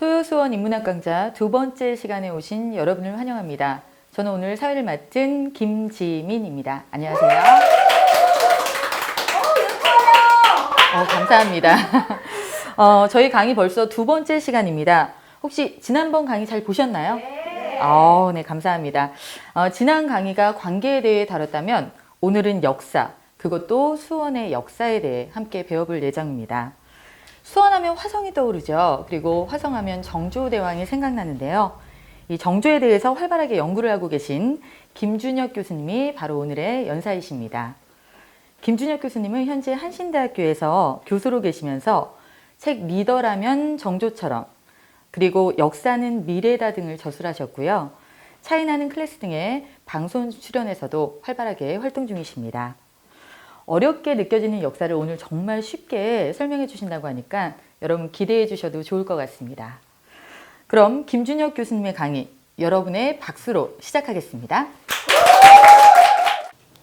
토요수원 인문학 강좌 두 번째 시간에 오신 여러분을 환영합니다. 저는 오늘 사회를 맡은 김지민입니다. 안녕하세요. 감사합니다. 저희 강의 벌써 두 번째 시간입니다. 혹시 지난번 강의 잘 보셨나요? 네, 감사합니다. 지난 강의가 관계에 대해 다뤘다면 오늘은 역사, 그것도 수원의 역사에 대해 함께 배워볼 예정입니다. 수원하면 화성이 떠오르죠. 그리고 화성하면 정조대왕이 생각나는데요. 이 정조에 대해서 활발하게 연구를 하고 계신 김준혁 교수님이 바로 오늘의 연사이십니다. 김준혁 교수님은 현재 한신대학교에서 교수로 계시면서 책 리더라면 정조처럼, 그리고 역사는 미래다 등을 저술하셨고요. 차이나는 클래스 등의 방송 출연에서도 활발하게 활동 중이십니다. 어렵게 느껴지는 역사를 오늘 정말 쉽게 설명해 주신다고 하니까 여러분 기대해 주셔도 좋을 것 같습니다. 그럼 김준혁 교수님의 강의 여러분의 박수로 시작하겠습니다.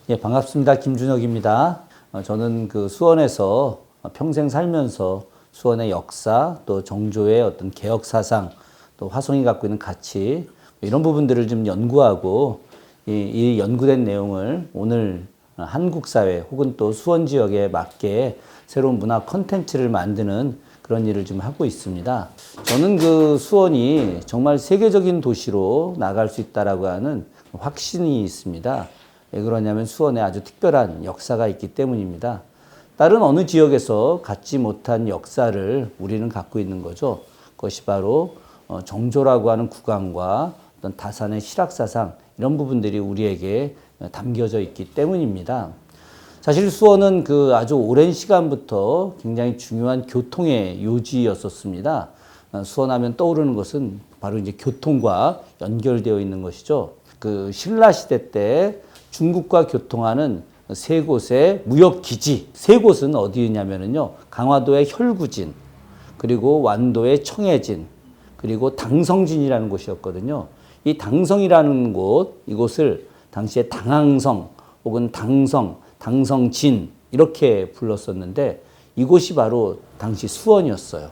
예, 반갑습니다. 김준혁입니다. 저는 수원에서 평생 살면서 수원의 역사, 또 정조의 어떤 개혁 사상, 또 화성이 갖고 있는 가치, 이런 부분들을 좀 연구하고 이 연구된 내용을 오늘 한국 사회 혹은 또 수원 지역에 맞게 새로운 문화 콘텐츠를 만드는 그런 일을 좀 하고 있습니다. 저는 수원이 정말 세계적인 도시로 나갈 수 있다라고 하는 확신이 있습니다. 왜 그러냐면 수원에 아주 특별한 역사가 있기 때문입니다. 다른 어느 지역에서 갖지 못한 역사를 우리는 갖고 있는 거죠. 그것이 바로 정조라고 하는 국왕과 어떤 다산의 실학사상, 이런 부분들이 우리에게 담겨져 있기 때문입니다. 사실 수원은 아주 오랜 시간부터 굉장히 중요한 교통의 요지였었습니다. 수원하면 떠오르는 것은 바로 이제 교통과 연결되어 있는 것이죠. 신라시대 때 중국과 교통하는 세 곳의 무역기지, 세 곳은 어디냐면요, 강화도의 혈구진, 그리고 완도의 청해진, 그리고 당성진이라는 곳이었거든요. 이 당성이라는 곳, 이곳을 당시에 당항성 혹은 당성, 당성진 이렇게 불렀었는데 이곳이 바로 당시 수원이었어요.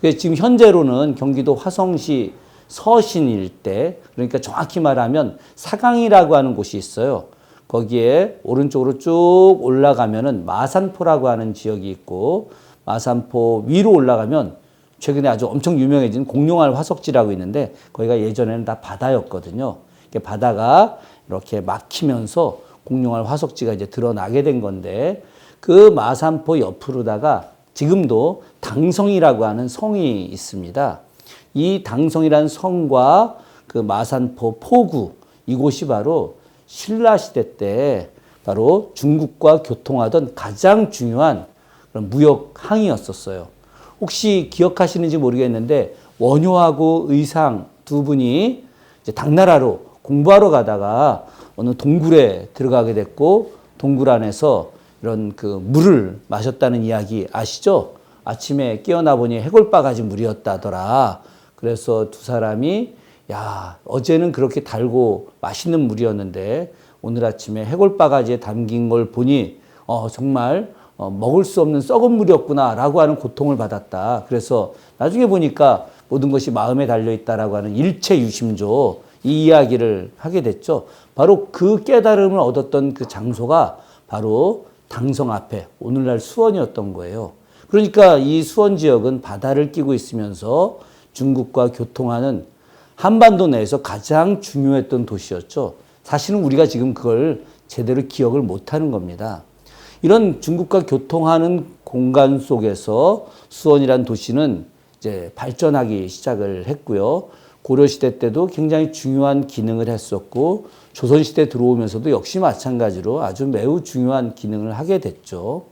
그래서 지금 현재로는 경기도 화성시 서신 일대, 그러니까 정확히 말하면 사강이라고 하는 곳이 있어요. 거기에 오른쪽으로 쭉 올라가면은 마산포라고 하는 지역이 있고, 마산포 위로 올라가면 최근에 아주 엄청 유명해진 공룡알 화석지라고 있는데 거기가 예전에는 다 바다였거든요. 바다가 이렇게 막히면서 공룡알 화석지가 이제 드러나게 된 건데, 그 마산포 옆으로다가 지금도 당성이라고 하는 성이 있습니다. 이 당성이라는 성과 마산포 포구, 이곳이 바로 신라시대 때 바로 중국과 교통하던 가장 중요한 그런 무역항이었었어요. 혹시 기억하시는지 모르겠는데 원효하고 의상 두 분이 이제 당나라로 공부하러 가다가 어느 동굴에 들어가게 됐고, 동굴 안에서 이런 물을 마셨다는 이야기 아시죠? 아침에 깨어나 보니 해골바가지 물이었다더라. 그래서 두 사람이, 야, 어제는 그렇게 달고 맛있는 물이었는데 오늘 아침에 해골바가지에 담긴 걸 보니 정말 먹을 수 없는 썩은 물이었구나 라고 하는 고통을 받았다. 그래서 나중에 보니까 모든 것이 마음에 달려있다라고 하는 일체유심조, 이 이야기를 하게 됐죠. 바로 그 깨달음을 얻었던 그 장소가 바로 당성 앞에 오늘날 수원이었던 거예요. 그러니까 이 수원 지역은 바다를 끼고 있으면서 중국과 교통하는 한반도 내에서 가장 중요했던 도시였죠. 사실은 우리가 지금 그걸 제대로 기억을 못하는 겁니다. 이런 중국과 교통하는 공간 속에서 수원이란 도시는 이제 발전하기 시작을 했고요. 고려시대 때도 굉장히 중요한 기능을 했었고, 조선시대 들어오면서도 역시 마찬가지로 아주 매우 중요한 기능을 하게 됐죠.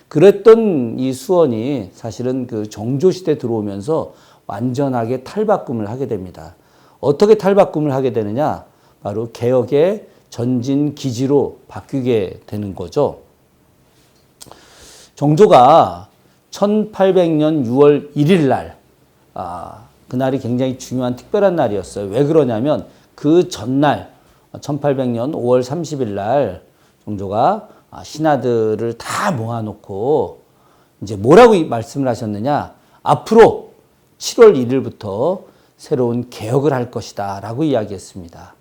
그랬던 이 수원이 사실은 정조시대 들어오면서 완전하게 탈바꿈을 하게 됩니다. 어떻게 탈바꿈을 하게 되느냐? 바로 개혁의 전진기지로 바뀌게 되는 거죠. 정조가 1800년 6월 1일 날, 그날이 굉장히 중요한 특별한 날이었어요. 왜 그러냐면 그 전날 1800년 5월 30일 날 정조가 신하들을 다 모아놓고 이제 뭐라고 말씀을 하셨느냐? 앞으로 7월 1일부터 새로운 개혁을 할 것이다 라고 이야기했습니다.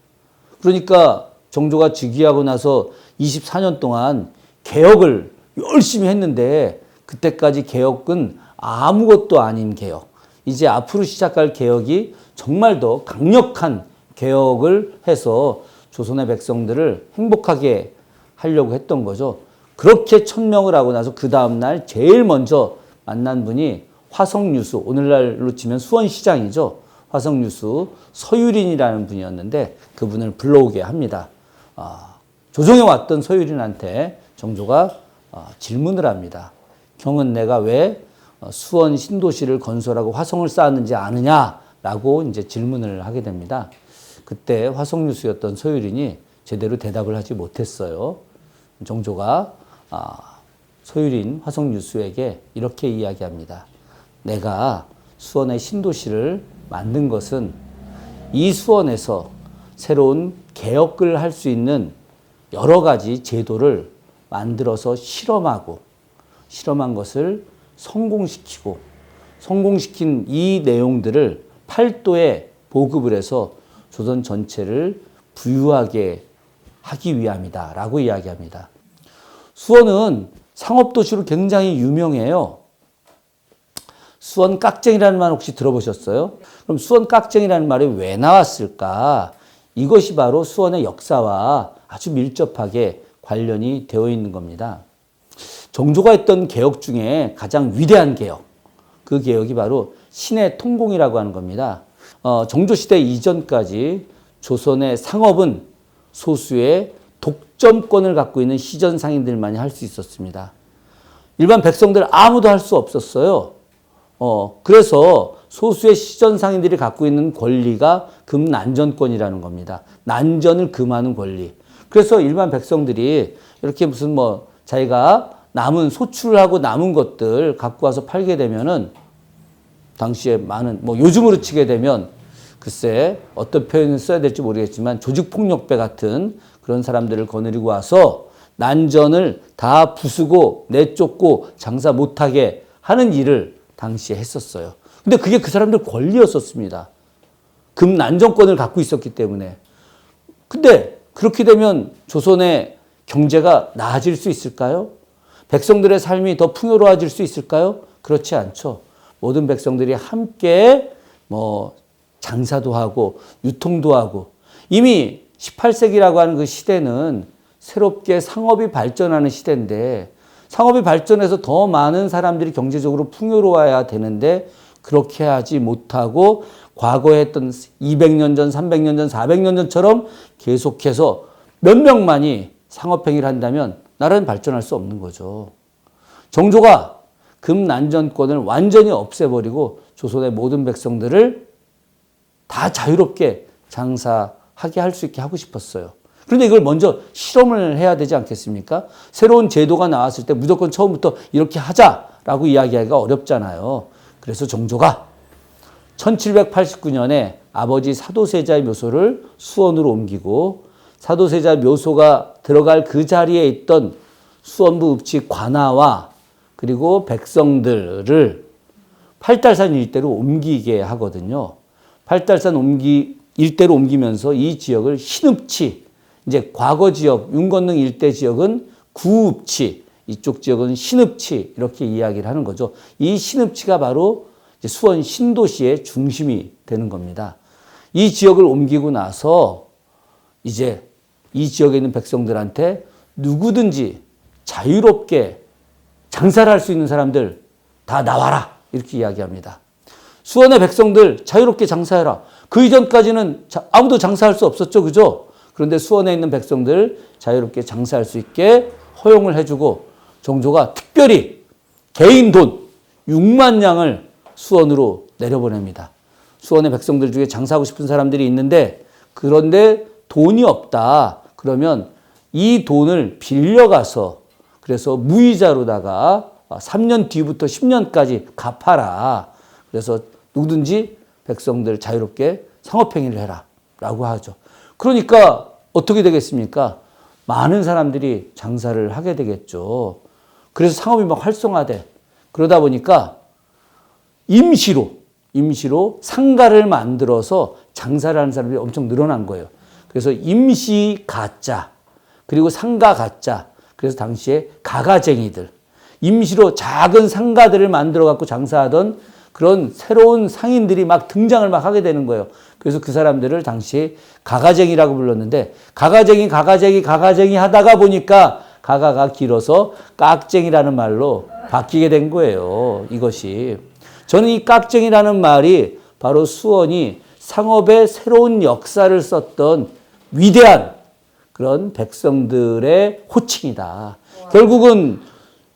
그러니까 정조가 즉위하고 나서 24년 동안 개혁을 열심히 했는데 그때까지 개혁은 아무것도 아닌 개혁. 이제 앞으로 시작할 개혁이 정말 더 강력한 개혁을 해서 조선의 백성들을 행복하게 하려고 했던 거죠. 그렇게 천명을 하고 나서 그 다음날 제일 먼저 만난 분이 화성유수, 오늘날로 치면 수원시장이죠. 화성유수 서유린이라는 분이었는데 그분을 불러오게 합니다. 조정에 왔던 서유린한테 정조가 질문을 합니다. 경은 내가 왜 수원 신도시를 건설하고 화성을 쌓았는지 아느냐라고 이제 질문을 하게 됩니다. 그때 화성유수였던 서유린이 제대로 대답을 하지 못했어요. 정조가 서유린 화성유수에게 이렇게 이야기합니다. 내가 수원의 신도시를 만든 것은 이 수원에서 새로운 개혁을 할 수 있는 여러 가지 제도를 만들어서 실험한 것을 성공시키고 성공시킨 이 내용들을 팔도에 보급을 해서 조선 전체를 부유하게 하기 위함이다 라고 이야기합니다. 수원은 상업도시로 굉장히 유명해요. 수원 깍쟁이라는 말 혹시 들어보셨어요? 그럼 수원 깍쟁이라는 말이 왜 나왔을까? 이것이 바로 수원의 역사와 아주 밀접하게 관련이 되어 있는 겁니다. 정조가 했던 개혁 중에 가장 위대한 개혁, 그 개혁이 바로 신의 통공이라고 하는 겁니다. 정조시대 이전까지 조선의 상업은 소수의 독점권을 갖고 있는 시전 상인들만이 할 수 있었습니다. 일반 백성들 아무도 할 수 없었어요. 그래서 소수의 시전 상인들이 갖고 있는 권리가 금난전권이라는 겁니다. 난전을 금하는 권리. 그래서 일반 백성들이 이렇게 무슨 자기가 남은 소출하고 남은 것들 갖고 와서 팔게 되면은 당시에 많은 요즘으로 치게 되면 글쎄 어떤 표현을 써야 될지 모르겠지만 조직폭력배 같은 그런 사람들을 거느리고 와서 난전을 다 부수고 내쫓고 장사 못하게 하는 일을 당시에 했었어요. 근데 그게 그 사람들 권리였었습니다. 금난전권을 갖고 있었기 때문에. 근데 그렇게 되면 조선의 경제가 나아질 수 있을까요? 백성들의 삶이 더 풍요로워질 수 있을까요? 그렇지 않죠. 모든 백성들이 함께 장사도 하고 유통도 하고 이미 18세기라고 하는 그 시대는 새롭게 상업이 발전하는 시대인데 상업이 발전해서 더 많은 사람들이 경제적으로 풍요로워야 되는데 그렇게 하지 못하고 과거에 했던 200년 전, 300년 전, 400년 전처럼 계속해서 몇 명만이 상업행위를 한다면 나라는 발전할 수 없는 거죠. 정조가 금난전권을 완전히 없애버리고 조선의 모든 백성들을 다 자유롭게 장사하게 할 수 있게 하고 싶었어요. 그런데 이걸 먼저 실험을 해야 되지 않겠습니까? 새로운 제도가 나왔을 때 무조건 처음부터 이렇게 하자라고 이야기하기가 어렵잖아요. 그래서 정조가 1789년에 아버지 사도세자의 묘소를 수원으로 옮기고 사도세자 묘소가 들어갈 그 자리에 있던 수원부 읍지 관아와 그리고 백성들을 팔달산 일대로 옮기게 하거든요. 팔달산 일대로 옮기면서 이 지역을 신읍지, 이제 과거 지역, 윤건능 일대 지역은 구읍지, 이쪽 지역은 신읍지 이렇게 이야기를 하는 거죠. 이 신읍지가 바로 이제 수원 신도시의 중심이 되는 겁니다. 이 지역을 옮기고 나서 이제 이 지역에 있는 백성들한테 누구든지 자유롭게 장사를 할 수 있는 사람들 다 나와라 이렇게 이야기합니다. 수원의 백성들 자유롭게 장사해라. 그 이전까지는 아무도 장사할 수 없었죠. 그죠? 그런데 수원에 있는 백성들 자유롭게 장사할 수 있게 허용을 해주고 정조가 특별히 개인 돈 6만 냥을 수원으로 내려보냅니다. 수원의 백성들 중에 장사하고 싶은 사람들이 있는데 그런데 돈이 없다. 그러면 이 돈을 빌려가서 그래서 무이자로다가 3년 뒤부터 10년까지 갚아라. 그래서 누구든지 백성들 자유롭게 상업행위를 해라 라고 하죠. 그러니까 어떻게 되겠습니까? 많은 사람들이 장사를 하게 되겠죠. 그래서 상업이 막 활성화돼. 그러다 보니까 임시로 임시로 상가를 만들어서 장사를 하는 사람들이 엄청 늘어난 거예요. 그래서 임시 가짜, 그리고 상가 가짜, 그래서 당시에 가가쟁이들, 임시로 작은 상가들을 만들어 갖고 장사하던 그런 새로운 상인들이 막 등장을 막 하게 되는 거예요. 그래서 그 사람들을 당시에 가가쟁이라고 불렀는데, 가가쟁이 하다가 보니까 가가가 길어서 깍쟁이라는 말로 바뀌게 된 거예요. 이것이. 저는 이 깍쟁이라는 말이 바로 수원이 상업의 새로운 역사를 썼던 위대한 그런 백성들의 호칭이다. 결국은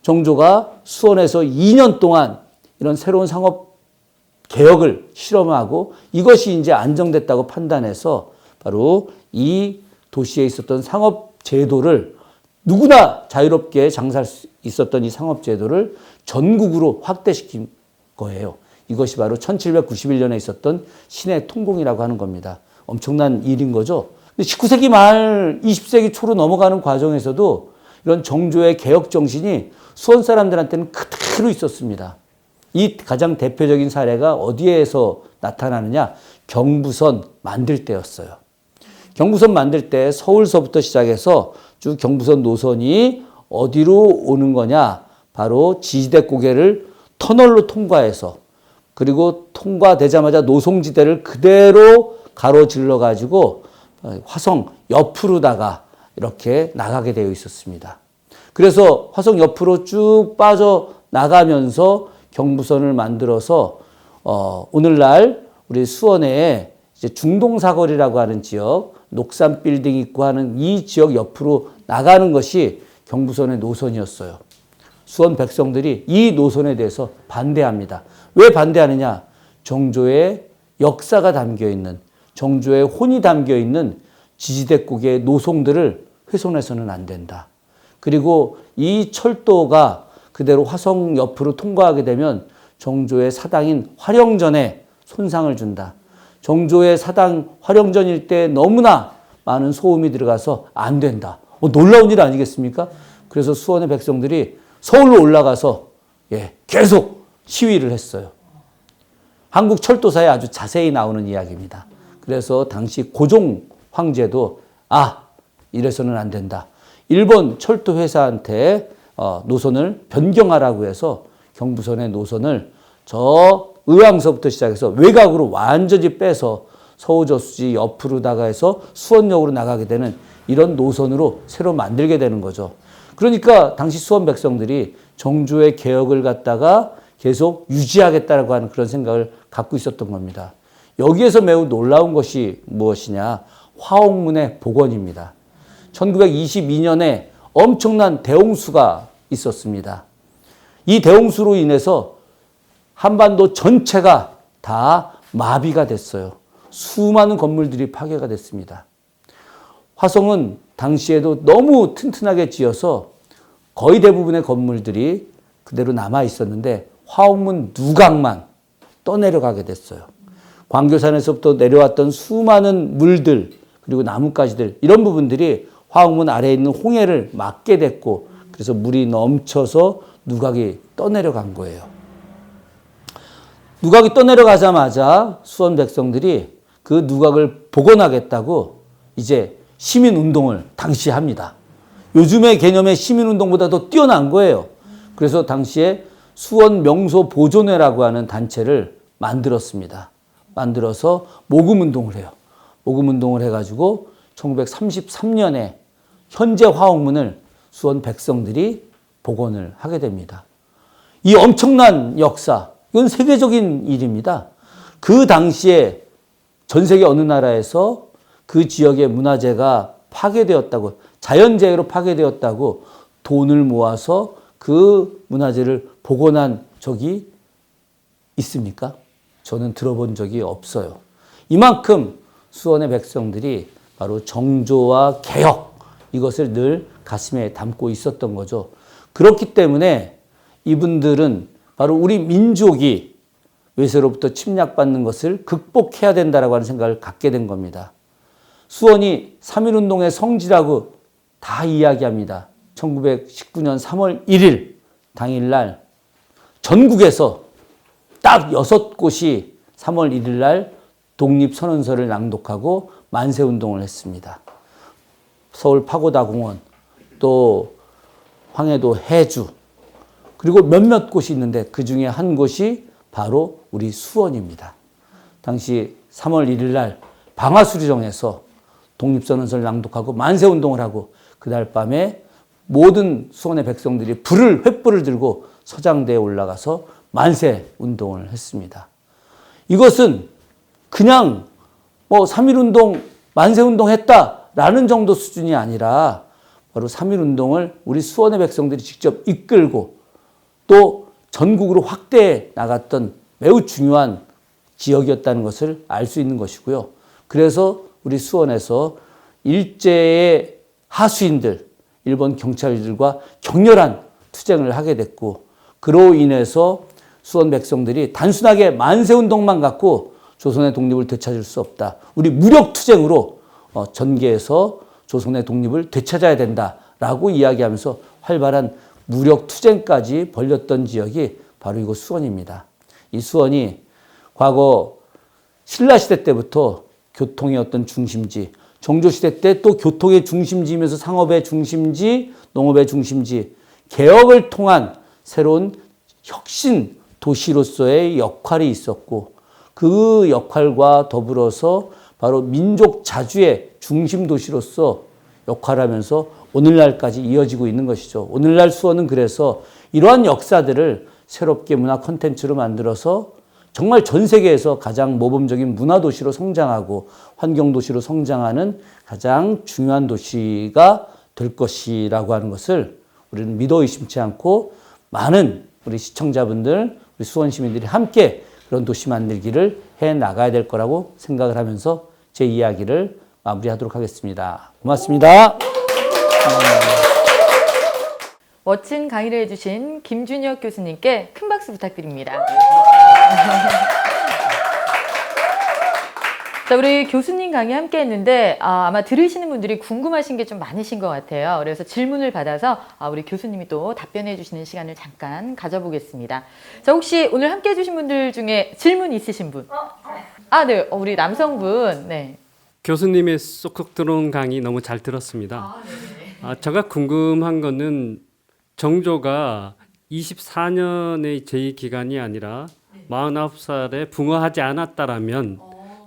정조가 수원에서 2년 동안 이런 새로운 상업 개혁을 실험하고 이것이 이제 안정됐다고 판단해서 바로 이 도시에 있었던 상업 제도를 누구나 자유롭게 장사할 수 있었던 이 상업 제도를 전국으로 확대시킨 거예요. 이것이 바로 1791년에 있었던 신해 통공이라고 하는 겁니다. 엄청난 일인 거죠. 근데 19세기 말 20세기 초로 넘어가는 과정에서도 이런 정조의 개혁 정신이 수원 사람들한테는 그대로 있었습니다. 이 가장 대표적인 사례가 어디에서 나타나느냐? 경부선 만들 때였어요. 경부선 만들 때 서울서부터 시작해서 쭉 경부선 노선이 어디로 오는 거냐? 바로 지지대 고개를 터널로 통과해서, 그리고 통과되자마자 노송지대를 그대로 가로질러 가지고 화성 옆으로다가 이렇게 나가게 되어 있었습니다. 그래서 화성 옆으로 쭉 빠져 나가면서 경부선을 만들어서 오늘날 우리 수원에 이제 중동사거리라고 하는 지역, 녹산 빌딩 있고 하는 이 지역 옆으로 나가는 것이 경부선의 노선이었어요. 수원 백성들이 이 노선에 대해서 반대합니다. 왜 반대하느냐? 정조의 역사가 담겨있는, 정조의 혼이 담겨있는 지지대국의 노송들을 훼손해서는 안 된다. 그리고 이 철도가 그대로 화성 옆으로 통과하게 되면 정조의 사당인 화령전에 손상을 준다. 정조의 사당 화령전일 때 너무나 많은 소음이 들어가서 안 된다. 놀라운 일 아니겠습니까? 그래서 수원의 백성들이 서울로 올라가서 계속 시위를 했어요. 한국 철도사에 아주 자세히 나오는 이야기입니다. 그래서 당시 고종 황제도 이래서는 안 된다. 일본 철도 회사한테 노선을 변경하라고 해서 경부선의 노선을 저 의왕서부터 시작해서 외곽으로 완전히 빼서 서우저수지 옆으로다가 해서 수원역으로 나가게 되는 이런 노선으로 새로 만들게 되는 거죠. 그러니까 당시 수원 백성들이 정조의 개혁을 갖다가 계속 유지하겠다라고 하는 그런 생각을 갖고 있었던 겁니다. 여기에서 매우 놀라운 것이 무엇이냐? 화옥문의 복원입니다. 1922년에 엄청난 대홍수가 있었습니다. 이 대홍수로 인해서 한반도 전체가 다 마비가 됐어요. 수많은 건물들이 파괴가 됐습니다. 화성은 당시에도 너무 튼튼하게 지어서 거의 대부분의 건물들이 그대로 남아 있었는데 화옥문 누각만 떠내려가게 됐어요. 광교산에서부터 내려왔던 수많은 물들, 그리고 나뭇가지들, 이런 부분들이 화옥문 아래에 있는 홍해를 막게 됐고, 그래서 물이 넘쳐서 누각이 떠내려간 거예요. 누각이 떠내려가자마자 수원 백성들이 그 누각을 복원하겠다고 이제 시민운동을 당시 합니다. 요즘의 개념의 시민운동보다 더 뛰어난 거예요. 그래서 당시에 수원 명소 보존회라고 하는 단체를 만들었습니다. 만들어서 모금운동을 해요. 모금운동을 해가지고 1933년에 현재 화옥문을 수원 백성들이 복원을 하게 됩니다. 이 엄청난 역사, 이건 세계적인 일입니다. 그 당시에 전 세계 어느 나라에서 그 지역의 문화재가 파괴되었다고, 자연재해로 파괴되었다고 돈을 모아서 그 문화재를 복원한 적이 있습니까? 저는 들어본 적이 없어요. 이만큼 수원의 백성들이 바로 정조와 개혁, 이것을 늘 가슴에 담고 있었던 거죠. 그렇기 때문에 이분들은 바로 우리 민족이 외세로부터 침략받는 것을 극복해야 된다라고 하는 생각을 갖게 된 겁니다. 수원이 3.1운동의 성지라고 다 이야기합니다. 1919년 3월 1일 당일날 전국에서 딱 6곳이 3월 1일 날 독립선언서를 낭독하고 만세운동을 했습니다. 서울 파고다공원, 또 황해도 해주, 그리고 몇몇 곳이 있는데 그 중에 한 곳이 바로 우리 수원입니다. 당시 3월 1일 날 방화수리정에서 독립선언서를 낭독하고 만세운동을 하고 그날 밤에 모든 수원의 백성들이 횃불을 들고 서장대에 올라가서 만세운동을 했습니다. 이것은 그냥 3.1운동, 만세운동 했다라는 정도 수준이 아니라 바로 3.1운동을 우리 수원의 백성들이 직접 이끌고 또 전국으로 확대해 나갔던 매우 중요한 지역이었다는 것을 알 수 있는 것이고요. 그래서 우리 수원에서 일제의 하수인들, 일본 경찰들과 격렬한 투쟁을 하게 됐고 그로 인해서 수원 백성들이 단순하게 만세운동만 갖고 조선의 독립을 되찾을 수 없다. 우리 무력투쟁으로 전개해서 조선의 독립을 되찾아야 된다라고 이야기하면서 활발한 무력투쟁까지 벌였던 지역이 바로 이곳 수원입니다. 이 수원이 과거 신라시대 때부터 교통의 어떤 중심지, 정조시대 때 또 교통의 중심지이면서 상업의 중심지, 농업의 중심지, 개혁을 통한 새로운 혁신 도시로서의 역할이 있었고 그 역할과 더불어서 바로 민족 자주의 중심 도시로서 역할하면서 오늘날까지 이어지고 있는 것이죠. 오늘날 수원은 그래서 이러한 역사들을 새롭게 문화 콘텐츠로 만들어서 정말 전 세계에서 가장 모범적인 문화 도시로 성장하고 환경 도시로 성장하는 가장 중요한 도시가 될 것이라고 하는 것을 우리는 믿어 의심치 않고 많은 우리 시청자분들, 우리 수원 시민들이 함께 그런 도시 만들기를 해 나가야 될 거라고 생각을 하면서 제 이야기를 마무리하도록 하겠습니다. 고맙습니다. 멋진 강의를 해주신 김준혁 교수님께 큰 박수 부탁드립니다. 자, 우리 교수님 강의 함께 했는데 아마 들으시는 분들이 궁금하신 게 좀 많으신 것 같아요. 그래서 질문을 받아서 우리 교수님이 또 답변해 주시는 시간을 잠깐 가져보겠습니다. 자, 혹시 오늘 함께 해주신 분들 중에 질문 있으신 분? 네. 우리 남성분. 네. 교수님의 쏙쏙 들어온 강의 너무 잘 들었습니다. 제가 궁금한 거는 정조가 24년의 제2기간이 아니라 49살에 붕어하지 않았다라면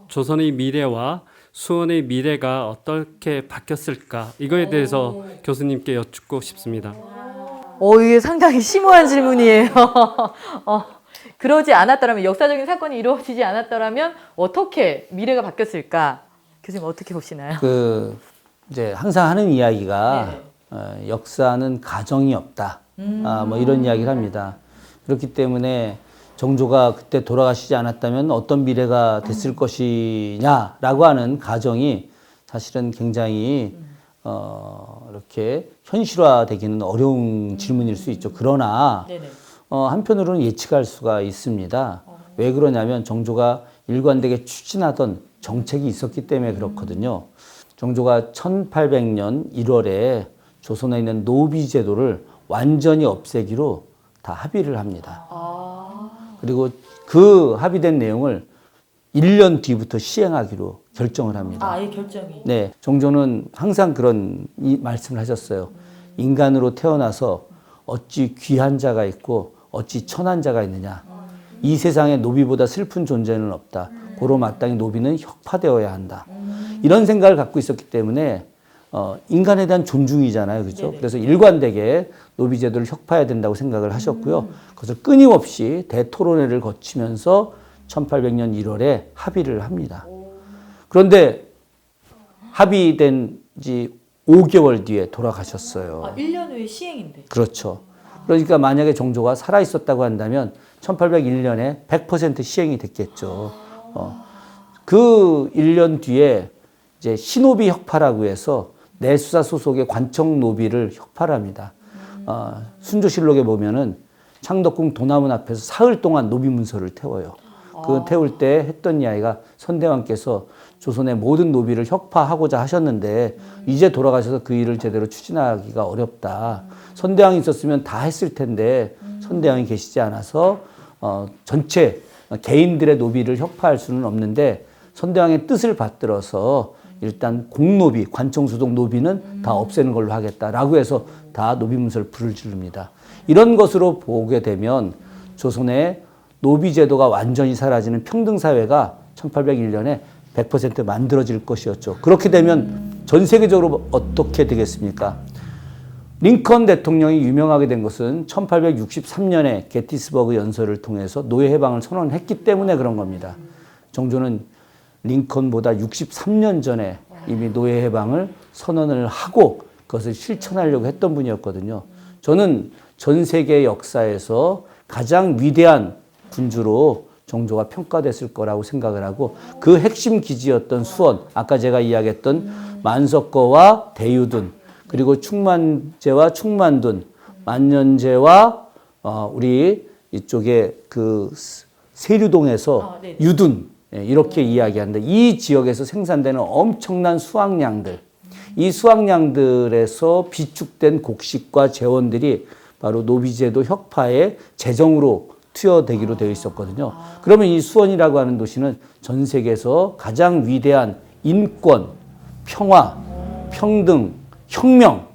조선의 미래와 수원의 미래가 어떻게 바뀌었을까? 이거에 대해서 교수님께 여쭙고 싶습니다. 이게 상당히 심오한 질문이에요. 그러지 않았더라면, 역사적인 사건이 이루어지지 않았더라면 어떻게 미래가 바뀌었을까? 교수님 어떻게 보시나요? 이제 항상 하는 이야기가 역사는 가정이 없다. 뭐 이런 이야기를 합니다. 그렇기 때문에 정조가 그때 돌아가시지 않았다면 어떤 미래가 됐을 것이냐라고 하는 가정이 사실은 굉장히 이렇게 현실화되기는 어려운 질문일 수 있죠. 그러나 한편으로는 예측할 수가 있습니다. 왜 그러냐면 정조가 일관되게 추진하던 정책이 있었기 때문에 그렇거든요. 정조가 1800년 1월에 조선에 있는 노비 제도를 완전히 없애기로 다 합의를 합니다. 그리고 그 합의된 내용을 1년 뒤부터 시행하기로 결정을 합니다. 아예 결정이. 네, 정조는 항상 그런 말씀을 하셨어요. 인간으로 태어나서 어찌 귀한 자가 있고 어찌 천한 자가 있느냐. 이 세상에 노비보다 슬픈 존재는 없다. 고로 마땅히 노비는 혁파되어야 한다. 이런 생각을 갖고 있었기 때문에 인간에 대한 존중이잖아요. 그렇죠? 그래서 일관되게 노비 제도를 혁파해야 된다고 생각을 하셨고요. 그것을 끊임없이 대토론회를 거치면서 1800년 1월에 합의를 합니다. 그런데 합의된 지 5개월 뒤에 돌아가셨어요. 1년 후에 시행인데. 그렇죠. 그러니까 만약에 정조가 살아 있었다고 한다면 1801년에 100% 시행이 됐겠죠. 그 1년 뒤에 이제 신노비 혁파라고 해서 내수사 소속의 관청 노비를 혁파합니다. 순조실록에 보면은 창덕궁 도남문 앞에서 사흘 동안 노비 문서를 태워요. 그 태울 때 했던 이야기가 선대왕께서 조선의 모든 노비를 혁파하고자 하셨는데 이제 돌아가셔서 그 일을 제대로 추진하기가 어렵다. 선대왕이 있었으면 다 했을 텐데 선대왕이 계시지 않아서 전체 개인들의 노비를 혁파할 수는 없는데 선대왕의 뜻을 받들어서 일단 공노비, 관청수독 노비는 다 없애는 걸로 하겠다라고 해서 다 노비문서를 불을 지릅니다. 이런 것으로 보게 되면 조선의 노비제도가 완전히 사라지는 평등사회가 1801년에 100% 만들어질 것이었죠. 그렇게 되면 전 세계적으로 어떻게 되겠습니까? 링컨 대통령이 유명하게 된 것은 1863년에 게티스버그 연설을 통해서 노예 해방을 선언했기 때문에 그런 겁니다. 정조는 링컨보다 63년 전에 이미 노예 해방을 선언을 하고 그것을 실천하려고 했던 분이었거든요. 저는 전 세계 역사에서 가장 위대한 군주로 정조가 평가됐을 거라고 생각을 하고 그 핵심 기지였던 수원, 아까 제가 이야기했던 만석거와 대유둔, 그리고 충만제와 충만둔, 만년제와 우리 이쪽에 그 세류동에서 유둔, 이렇게 이야기하는데 이 지역에서 생산되는 엄청난 수확량들, 이 수확량들에서 비축된 곡식과 재원들이 바로 노비제도 혁파의 재정으로 투여되기로 되어 있었거든요. 그러면 이 수원이라고 하는 도시는 전 세계에서 가장 위대한 인권, 평화, 평등, 혁명,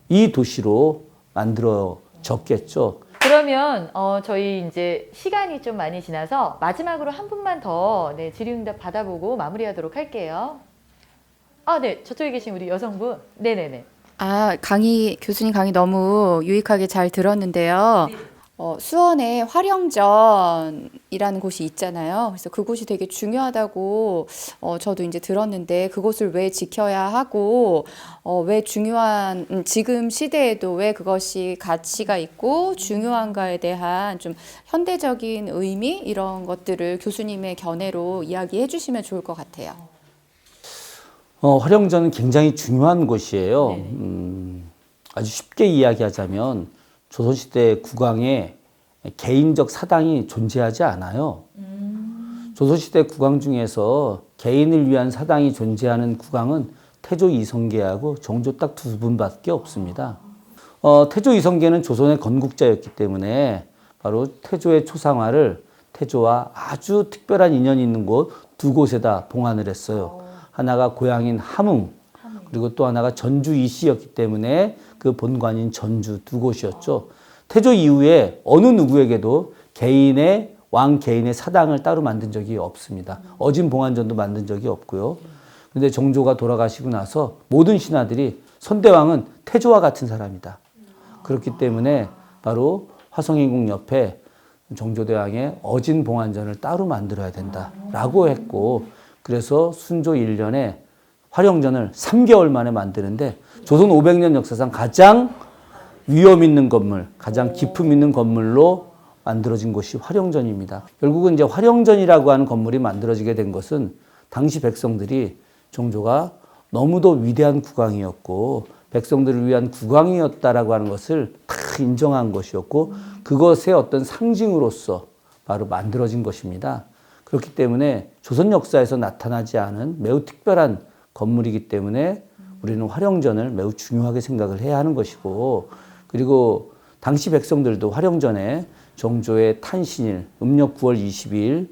이 도시로 만들어졌겠죠. 그러면 저희 이제 시간이 좀 많이 지나서 마지막으로 한 분만 더 질의응답 받아보고 마무리하도록 할게요. 네, 저쪽에 계신 우리 여성분. 네네네. 교수님 강의 너무 유익하게 잘 들었는데요. 수원에 활영전이라는 곳이 있잖아요. 그래서 그곳이 되게 중요하다고 저도 이제 들었는데 그곳을 왜 지켜야 하고 왜 중요한 지금 시대에도 왜 그것이 가치가 있고 중요한가에 대한 좀 현대적인 의미 이런 것들을 교수님의 견해로 이야기해 주시면 좋을 것 같아요. 활영전은 굉장히 중요한 곳이에요. 아주 쉽게 이야기하자면 조선시대 국왕에 개인적 사당이 존재하지 않아요. 조선시대 국왕 중에서 개인을 위한 사당이 존재하는 국왕은 태조 이성계하고 정조 딱 두 분밖에 없습니다. 태조 이성계는 조선의 건국자였기 때문에 바로 태조의 초상화를 태조와 아주 특별한 인연이 있는 곳 두 곳에다 봉안을 했어요. 하나가 고향인 함흥, 그리고 또 하나가 전주 이시였기 때문에 그 본관인 전주 두 곳이었죠. 태조 이후에 어느 누구에게도 왕 개인의 사당을 따로 만든 적이 없습니다. 어진 봉안전도 만든 적이 없고요. 그런데 정조가 돌아가시고 나서 모든 신하들이 선대왕은 태조와 같은 사람이다. 그렇기 때문에 바로 화성인궁 옆에 정조대왕의 어진 봉안전을 따로 만들어야 된다라고 했고, 그래서 순조 1년에 활영전을 3개월 만에 만드는데 조선 500년 역사상 가장 위험 있는 건물, 가장 기품 있는 건물로 만들어진 곳이 활영전입니다. 결국은 이제 활영전이라고 하는 건물이 만들어지게 된 것은 당시 백성들이 정조가 너무도 위대한 국왕이었고 백성들을 위한 국왕이었다라고 하는 것을 다 인정한 것이었고 그것의 어떤 상징으로서 바로 만들어진 것입니다. 그렇기 때문에 조선 역사에서 나타나지 않은 매우 특별한 건물이기 때문에 우리는 활영전을 매우 중요하게 생각을 해야 하는 것이고, 그리고 당시 백성들도 활영전에 정조의 탄신일 음력 9월 22일,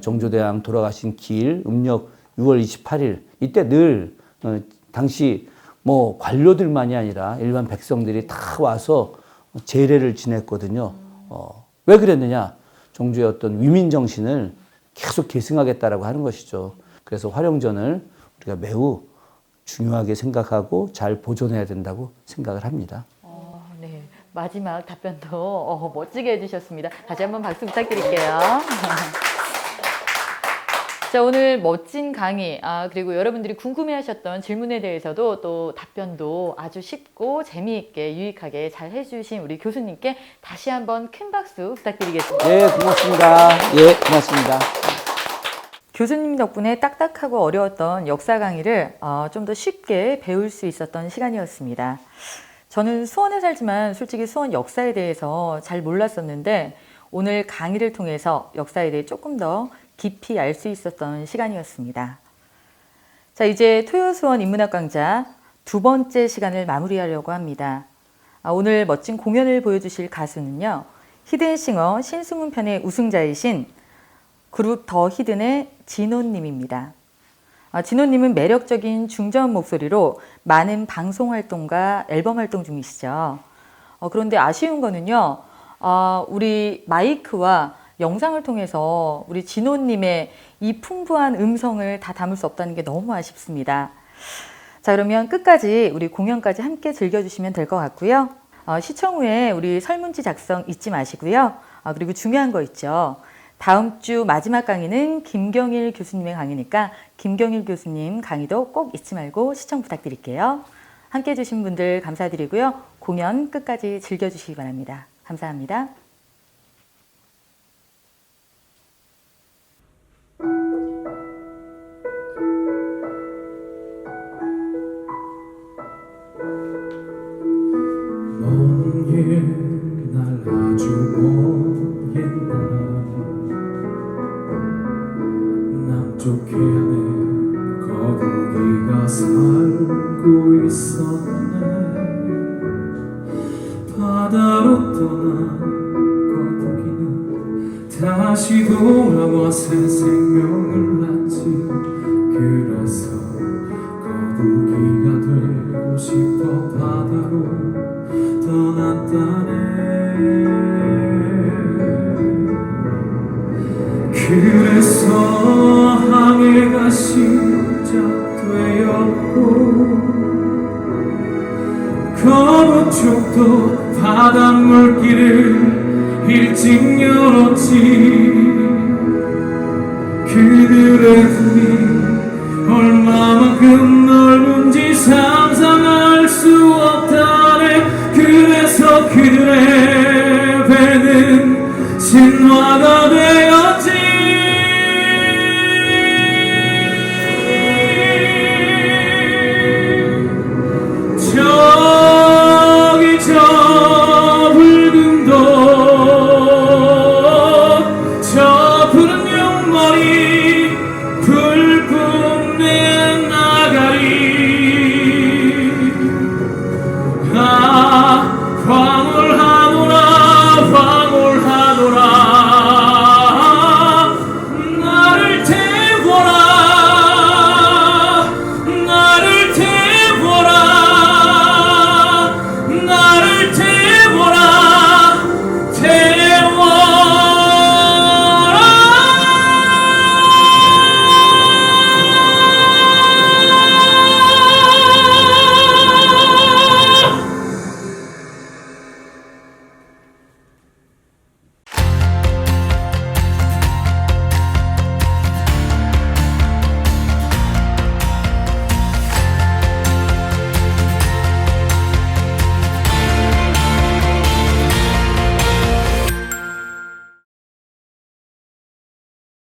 정조대왕 돌아가신 기일 음력 6월 28일, 이때 늘 당시 뭐 관료들만이 아니라 일반 백성들이 다 와서 제례를 지냈거든요. 왜 그랬느냐? 정조의 어떤 위민 정신을 계속 계승하겠다라고 하는 것이죠. 그래서 활영전을 우리가 매우 중요하게 생각하고 잘 보존해야 된다고 생각을 합니다. 네, 마지막 답변도 멋지게 해주셨습니다. 다시 한번 박수 부탁드릴게요. 자, 오늘 멋진 강의, 그리고 여러분들이 궁금해하셨던 질문에 대해서도 또 답변도 아주 쉽고 재미있게 유익하게 잘 해주신 우리 교수님께 다시 한번 큰 박수 부탁드리겠습니다. 네, 고맙습니다. 예, 고맙습니다. 교수님 덕분에 딱딱하고 어려웠던 역사 강의를 좀 더 쉽게 배울 수 있었던 시간이었습니다. 저는 수원에 살지만 솔직히 수원 역사에 대해서 잘 몰랐었는데 오늘 강의를 통해서 역사에 대해 조금 더 깊이 알 수 있었던 시간이었습니다. 자, 이제 토요수원 인문학 강좌 두 번째 시간을 마무리하려고 합니다. 오늘 멋진 공연을 보여주실 가수는요, 히든싱어 신승훈 편의 우승자이신 그룹 더 히든의 진호님입니다. 진호님은 매력적인 중저음 목소리로 많은 방송 활동과 앨범 활동 중이시죠. 그런데 아쉬운 거는요, 우리 마이크와 영상을 통해서 우리 진호님의 이 풍부한 음성을 다 담을 수 없다는 게 너무 아쉽습니다. 자, 그러면 끝까지 우리 공연까지 함께 즐겨주시면 될 것 같고요. 시청 후에 우리 설문지 작성 잊지 마시고요. 그리고 중요한 거 있죠. 다음 주 마지막 강의는 김경일 교수님의 강의니까 김경일 교수님 강의도 꼭 잊지 말고 시청 부탁드릴게요. 함께 해주신 분들 감사드리고요. 공연 끝까지 즐겨주시기 바랍니다. 감사합니다. 먼 옛날 아주 먼 옛날 남쪽 해안에 거북이가 살고 있었네. 바다로 떠난 거북이는 다시 돌아와 새 생명을 낳지. 그래서 거북이가 되고 싶어 바다로 떠났다네. 그래서 항해가 시작되었고 거북족도 바닷물길을 일찍 열었지. 그들의 눈이 얼마만큼 넓은지 상상할 수 없다네. 그래서 그들의 배는 신화가 되어